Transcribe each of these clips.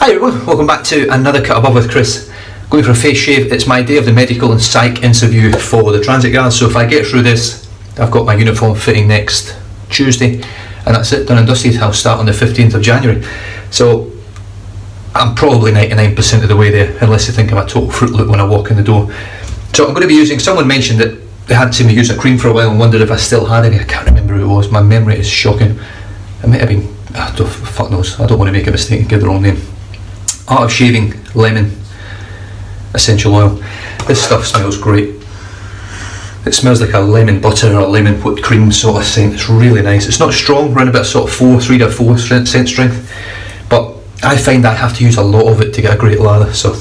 Hi everyone, welcome back to another Cut Above with Chris. Going for a face shave. It's my day of the medical and psych interview for the transit guard, so if I get through this, I've got my uniform fitting next Tuesday, and that's it, done and dusted. I'll start on the 15th of January. So I'm probably 99% of the way there, unless you think I'm a total Fruit Loop when I walk in the door. So I'm going to be using, someone mentioned that they hadn't seen me use a cream for a while and wondered if I still had any. I can't remember who it was, my memory is shocking. It might have been, fuck knows, I don't want to make a mistake and give the wrong name. Art of Shaving Lemon Essential Oil. This stuff smells great. It smells like a lemon butter or a lemon whipped cream sort of scent. It's really nice. It's not strong, around about sort of 3 to 4 scent strength, but I find I have to use a lot of it to get a great lather. So,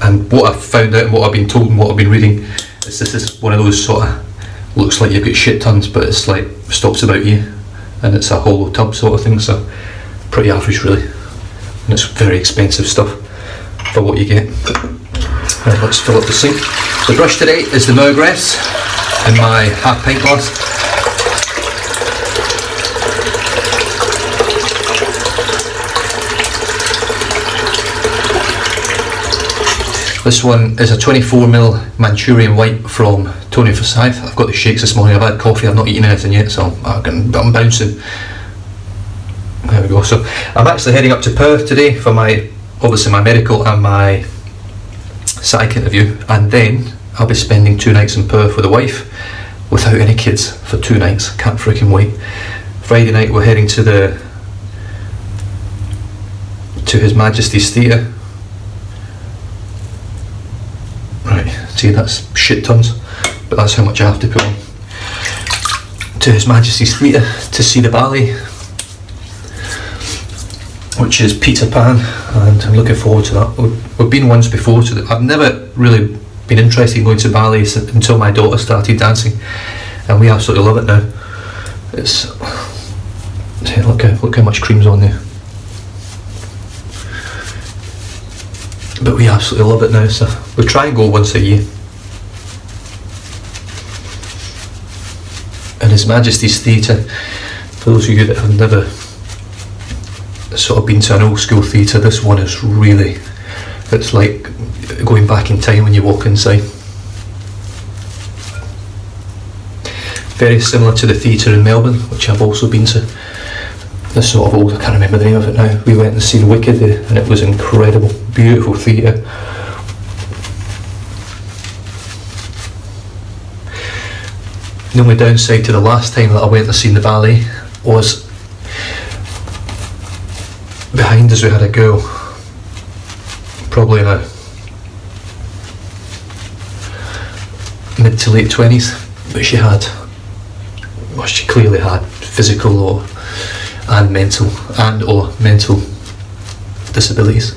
and what I've found out and what I've been told and what I've been reading is this is one of those sort of, looks like you've got shit tons, but it's like stops about you, and it's a hollow tub sort of thing, so pretty average really. And it's very expensive stuff for what you get. Right, let's fill up the sink. The brush today is the Mergress in my half pint glass. This one is a 24mm Manchurian White from Tony Forsyth. I've got the shakes this morning, I've had coffee, I've not eaten anything yet, so I'm bouncing. There we go. So I'm actually heading up to Perth today for obviously my medical and my psych interview, and then I'll be spending 2 nights in Perth with a wife without any kids for 2 nights. Can't freaking wait. Friday night we're heading to His Majesty's Theatre. Right, see, that's shit tons, but that's how much I have to put on. To His Majesty's Theatre to see the ballet, which is Peter Pan, and I'm looking forward to that. We've been once before, so I've never really been interested in going to ballet until my daughter started dancing, and we absolutely love it now. It's, look how much cream's on there. But we absolutely love it now, so we try and go once a year. And His Majesty's Theatre, for those of you that have never sort of been to an old school theatre, this one is really, it's like going back in time when you walk inside. Very similar to the theatre in Melbourne, which I've also been to. This sort of old, I can't remember the name of it now. We went and seen Wicked there, and it was incredible, beautiful theatre. The only downside to the last time that I went and seen the ballet was behind us we had a girl, probably in her mid to late 20s, but she clearly had physical and mental disabilities,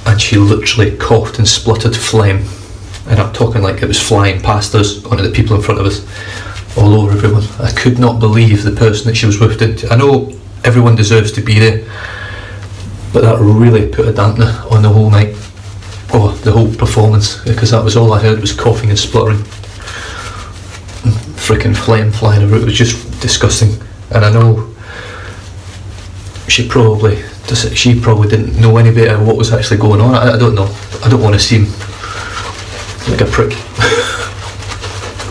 and she literally coughed and spluttered phlegm, and I'm talking like it was flying past us onto the people in front of us, all over everyone. I could not believe the person that she was with did. I know everyone deserves to be there, but that really put a dampener on the whole night, or the whole performance, because that was all I heard was coughing and spluttering, freaking phlegm flying over. It was just disgusting. And I know she probably didn't know any better what was actually going on. I don't know. I don't want to seem like a prick,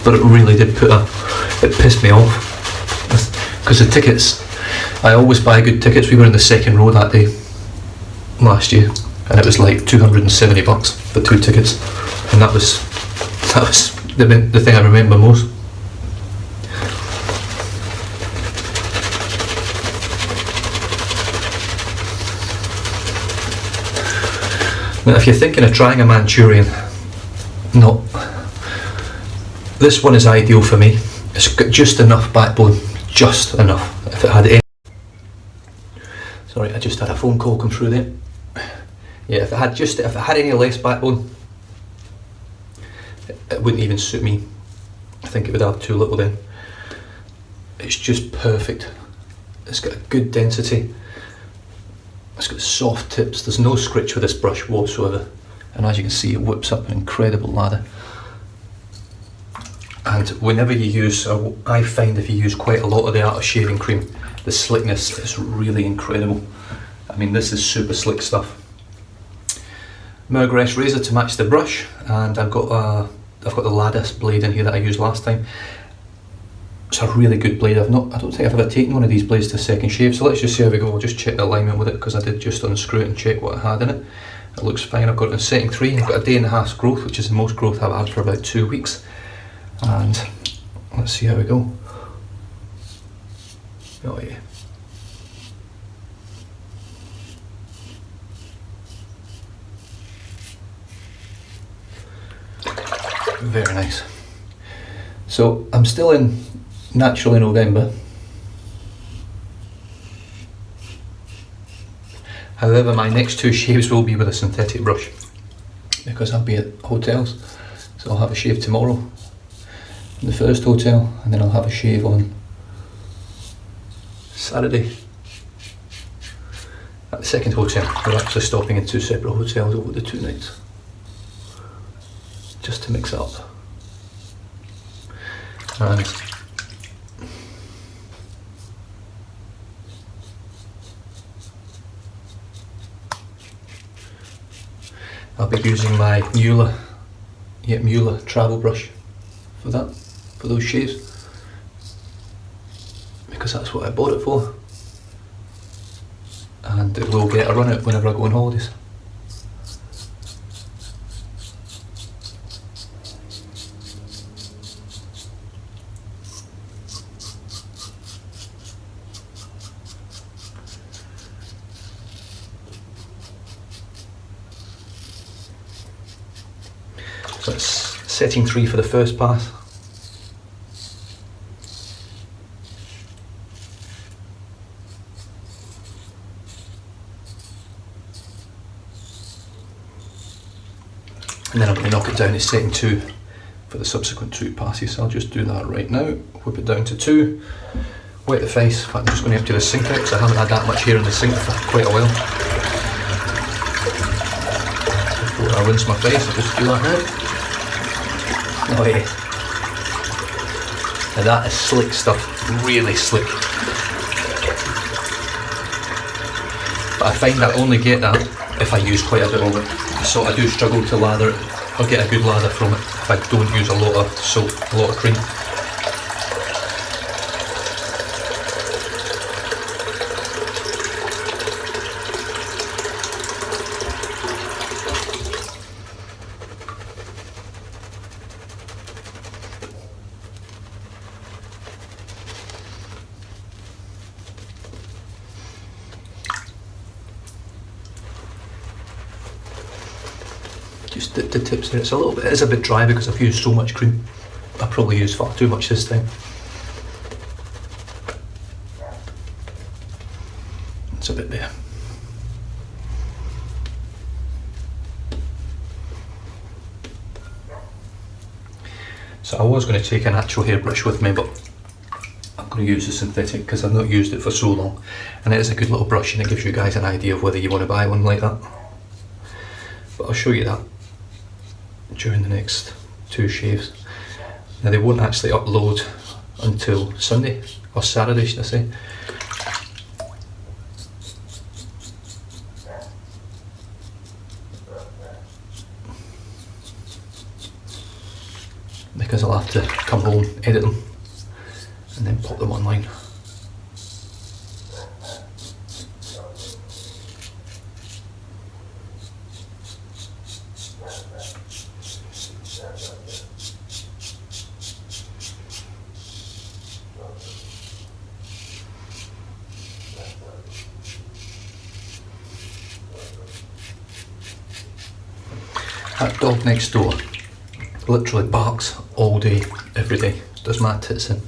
but it really did it pissed me off, because the tickets, I always buy good tickets. We were in the second row that day last year, and it was like $270 for 2 tickets, and that was the thing I remember most. Now, if you're thinking of trying a Manchurian, no, this one is ideal for me. It's got just enough backbone, just enough. If it had any, sorry, I just had a phone call come through there. Yeah, if it had any less backbone, it wouldn't even suit me. I think it would have too little then. It's just perfect. It's got a good density. It's got soft tips. There's no scritch with this brush whatsoever, and as you can see, it whips up an incredible lather. And whenever you use, I find if you use quite a lot of the Art of Shaving cream, the slickness is really incredible. I mean, this is super slick stuff. Mergress razor to match the brush, and I've got the Lattice blade in here that I used last time. It's a really good blade. I don't think I've ever taken one of these blades to second shave, so let's just see how we go. I'll just check the alignment with it, because I did just unscrew it and check what it had in it. It looks fine. I've got it in setting 3. I've got a day and a half's growth, which is the most growth I've had for about 2 weeks. And let's see how we go. Oh yeah. Very nice. So I'm still in naturally November. However, my next 2 shaves will be with a synthetic brush, because I'll be at hotels. So I'll have a shave tomorrow in the first hotel, and then I'll have a shave on Saturday at the second hotel. We're actually stopping in 2 separate hotels over the 2 nights, just to mix it up. And I'll be using my Mueller travel brush for that, for those shaves, because that's what I bought it for, and it will get a run out whenever I go on holidays. So it's setting 3 for the first pass. And then I'm going to knock it down to setting 2 for the subsequent 2 passes. So I'll just do that right now. Whip it down to 2. Wet the face. In fact, I'm just going to empty the sink out, because I haven't had that much hair in the sink for quite a while. Before I rinse my face, I'll just do that now. Oh yeah. Now that is slick stuff, really slick. But I find I only get that if I use quite a bit of it. So I do struggle to lather it, or get a good lather from it, if I don't use a lot of soap, a lot of cream. Just the tips there. It's a bit dry because I've used so much cream. I probably used far too much this time. It's a bit there. So I was going to take an actual hairbrush with me, but I'm going to use the synthetic because I've not used it for so long, and it is a good little brush, and it gives you guys an idea of whether you want to buy one like that. But I'll show you that during the next 2 shaves. Now they won't actually upload until Sunday, or Saturday should I say. Because I'll have to come home, edit them, and then pop them online. That dog next door literally barks all day, every day, does my tits in.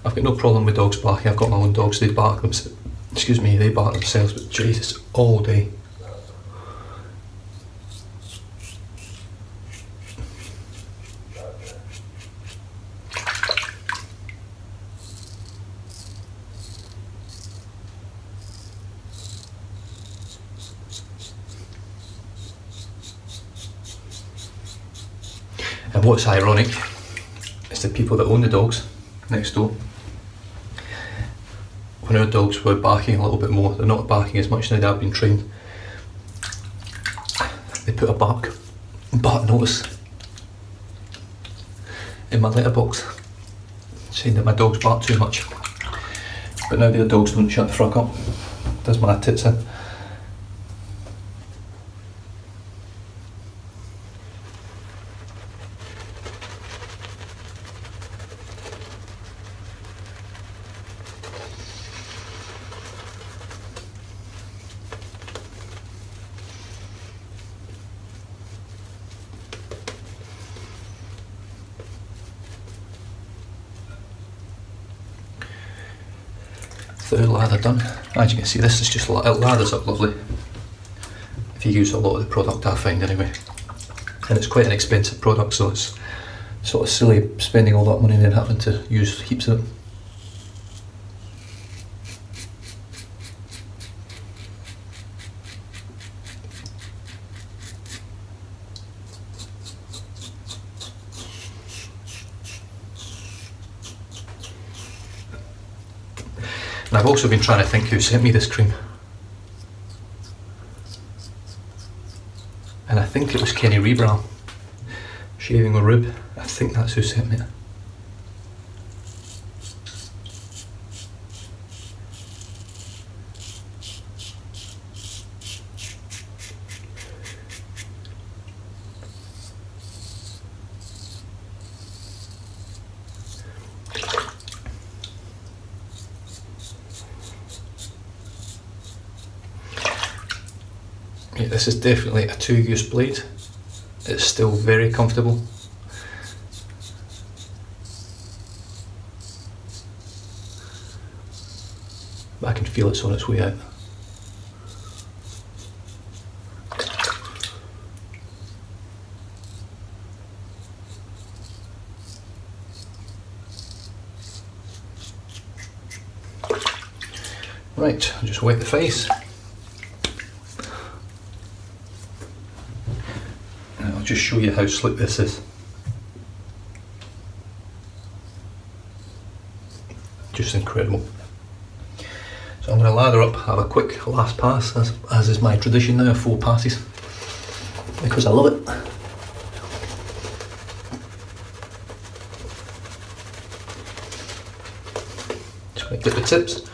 I've got no problem with dogs barking. I've got my own dogs, they bark themselves, they bark themselves, but Jesus, all day. And what's ironic is the people that own the dogs next door, when our dogs were barking a little bit more. They're not barking as much now that I've been trained. They put a bark notice in my letterbox saying that my dogs bark too much. But now their dogs don't shut the fuck up. Does my tits in. Third lather done. As you can see, this is just, it lathers up lovely if you use a lot of the product, I find anyway. And it's quite an expensive product, so it's sort of silly spending all that money and then having to use heaps of it. And I've also been trying to think who sent me this cream. And I think it was Kenny Rebrow, Shaving with Rube. I think that's who sent me it. Yeah, this is definitely a 2-use blade. It's still very comfortable. But I can feel it's on its way out. Right, I'll just wet the face. I'll just show you how slick this is. Just incredible. So I'm going to lather up, have a quick last pass, as is my tradition now, 4 passes, because I love it. Just going to get the tips.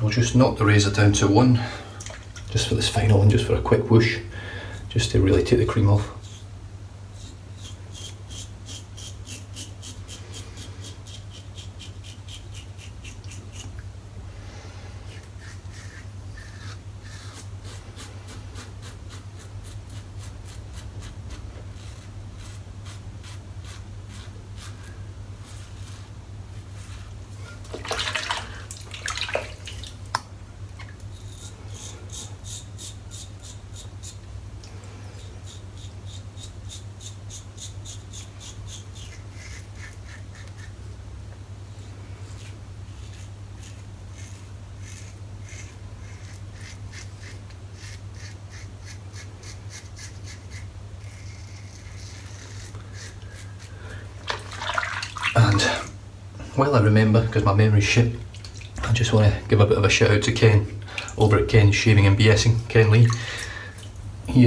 We'll just knock the razor down to 1, just for this final one, just for a quick whoosh, just to really take the cream off. And while I remember, because my memory's shit, I just want to give a bit of a shout out to Ken over at Ken's Shaving and BSing, Ken Lee. He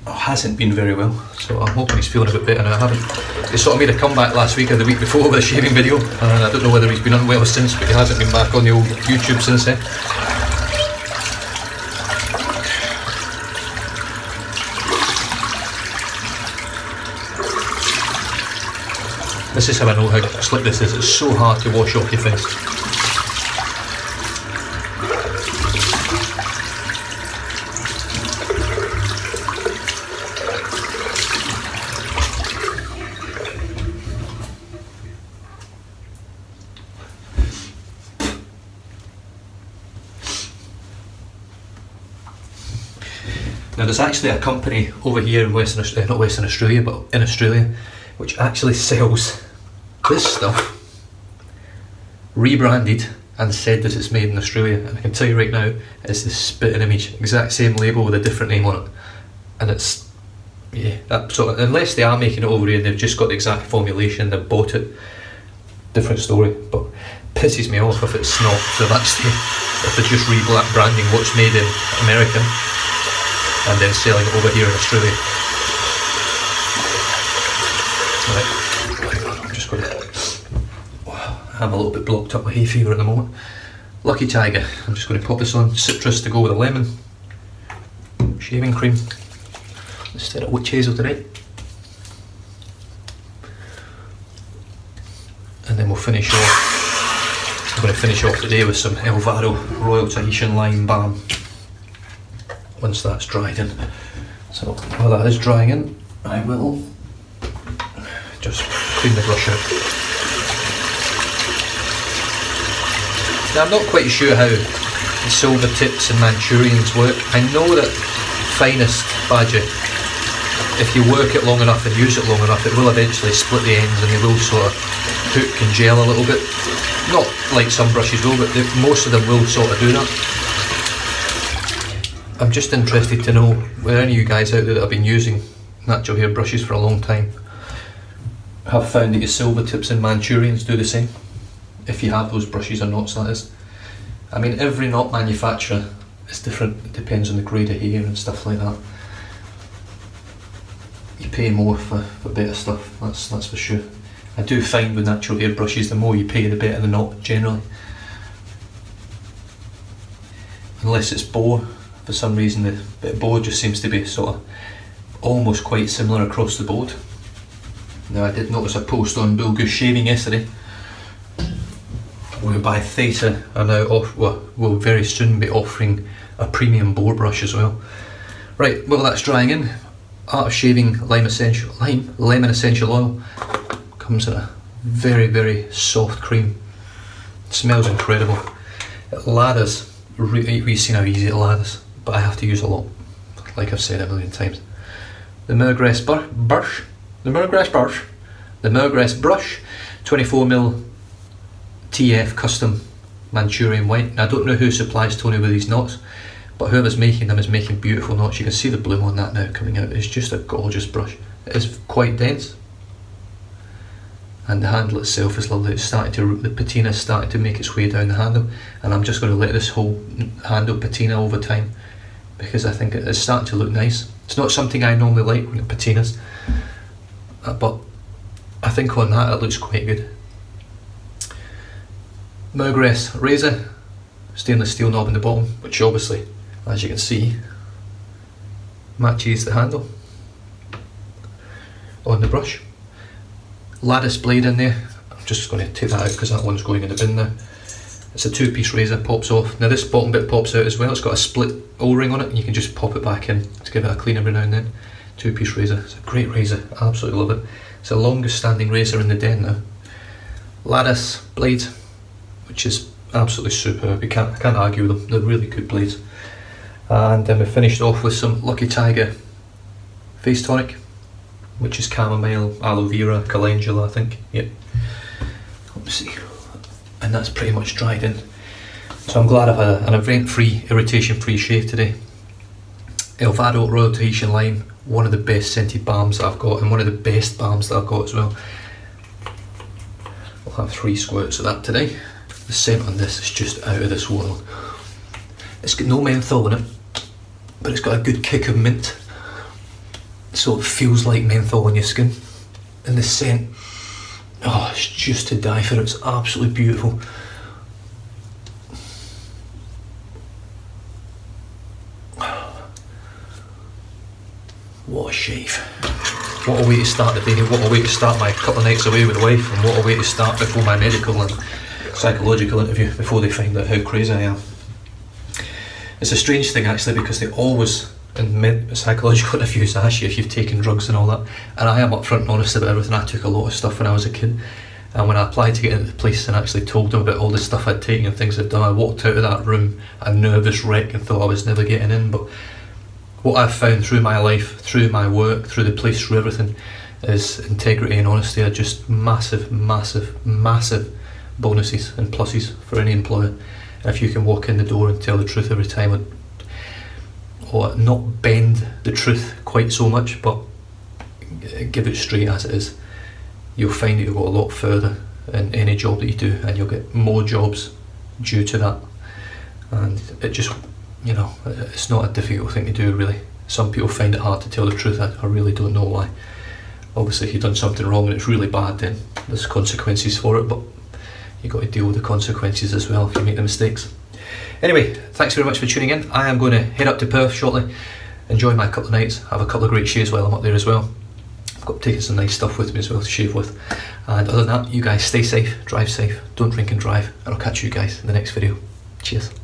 hasn't been very well, so I'm hoping he's feeling a bit better now. He sort of made a comeback last week or the week before with a shaving video, and I don't know whether he's been unwell since, but he hasn't been back on the old YouTube since then. This is how I know how slick this is. It's so hard to wash off your face. Now there's actually a company over here in Western Australia, not Western Australia, but in Australia, which actually sells this stuff, rebranded and said that it's made in Australia. And I can tell you right now, it's the spitting image, exact same label with a different name on it. And it's, yeah, that sort of, unless they are making it over here and they've just got the exact formulation, they've bought it, different story. But pisses me off if it's not, so that's the, if they're just rebranding what's made in America and then selling it over here in Australia. Right, I'm just going to, I'm a little bit blocked up with hay fever at the moment. Lucky Tiger, I'm just going to pop this on, citrus to go with a lemon, shaving cream, instead of witch hazel today. And then we'll finish off, I'm going to finish off today with some Elvado Royal Tahitian Lime Balm, once that's dried in. So while that is drying in, I will just clean the brush out. Now I'm not quite sure how the silver tips and Manchurians work. I know that finest badger, if you work it long enough and use it long enough, it will eventually split the ends and they will sort of hook and gel a little bit. Not like some brushes will, but most of them will sort of do that. I'm just interested to know whether any of you guys out there that have been using natural hair brushes for a long time have found that your silver tips and Manchurians do the same. If you have those brushes or knots, that is. I mean, every knot manufacturer is different, it depends on the grade of hair and stuff like that. You pay more for better stuff, that's for sure. I do find with natural hair brushes, the more you pay the better the knot generally. Unless it's boar, for some reason the bit of boar just seems to be sort of almost quite similar across the board. Now I did notice a post on Bull Goose Shaving yesterday, whereby Theta are now will very soon be offering a premium boar brush as well. Right, well that's drying in. Art of Shaving lemon essential oil comes in a very, very soft cream. It smells incredible. It lathers, we've seen how easy it lathers, but I have to use a lot, like I've said a million times. The Mergress brush, 24mm TF custom Manchurian white. Now I don't know who supplies Tony with these knots, but whoever's making them is making beautiful knots. You can see the bloom on that now coming out. It's just a gorgeous brush. It is quite dense, and the handle itself is lovely. It's starting to, the patina is starting to make its way down the handle, and I'm just going to let this whole handle patina over time because I think it's starting to look nice. It's not something I normally like when it patinas, but I think on that it looks quite good. Mergress razor, stainless steel knob in the bottom, which obviously, as you can see, matches the handle on the brush. Lattice blade in there. I'm just going to take that out because that one's going in the bin now. It's a two-piece razor, pops off. Now this bottom bit pops out as well. It's got a split O-ring on it and you can just pop it back in to give it a clean every now and then. Two-piece razor. It's a great razor. I absolutely love it. It's the longest standing razor in the den now. Lattice blade, which is absolutely superb. I can't argue with them. They're really good blades. And then we finished off with some Lucky Tiger face tonic, which is chamomile, aloe vera, calendula, I think. Yep. Let's see. And that's pretty much dried in. So I'm glad I've had an event-free, irritation-free shave today. Elvado Royal Tahitian Lime, one of the best scented balms that I've got, and one of the best balms that I've got as well. I'll have 3 squirts of that today. The scent on this is just out of this world. It's got no menthol in it, but it's got a good kick of mint, so it feels like menthol on your skin. And the scent, oh, it's just to die for. It's absolutely beautiful. What a shave. What a way to start the day, what a way to start my couple of nights away with the wife, and what a way to start before my medical and psychological interview, before they find out how crazy I am. It's a strange thing actually, because they always, in psychological interviews, ask you if you've taken drugs and all that, and I am upfront and honest about everything. I took a lot of stuff when I was a kid, and when I applied to get into the police and actually told them about all the stuff I'd taken and things I'd done, I walked out of that room a nervous wreck and thought I was never getting in. But what I've found through my life, through my work, through the police, through everything, is integrity and honesty are just massive, massive, massive bonuses and pluses for any employer. And if you can walk in the door and tell the truth every time, or not bend the truth quite so much, but give it straight as it is, you'll find that you'll go a lot further in any job that you do, and you'll get more jobs due to that. And it just, it's not a difficult thing to do, really. Some people find it hard to tell the truth. I really don't know why. Obviously, if you've done something wrong and it's really bad, then there's consequences for it, but you've got to deal with the consequences as well if you make the mistakes. Anyway, thanks very much for tuning in. I am going to head up to Perth shortly, enjoy my couple of nights, have a couple of great shaves while I'm up there as well. I've got taken some nice stuff with me as well to shave with. And other than that, you guys stay safe, drive safe, don't drink and drive, and I'll catch you guys in the next video. Cheers.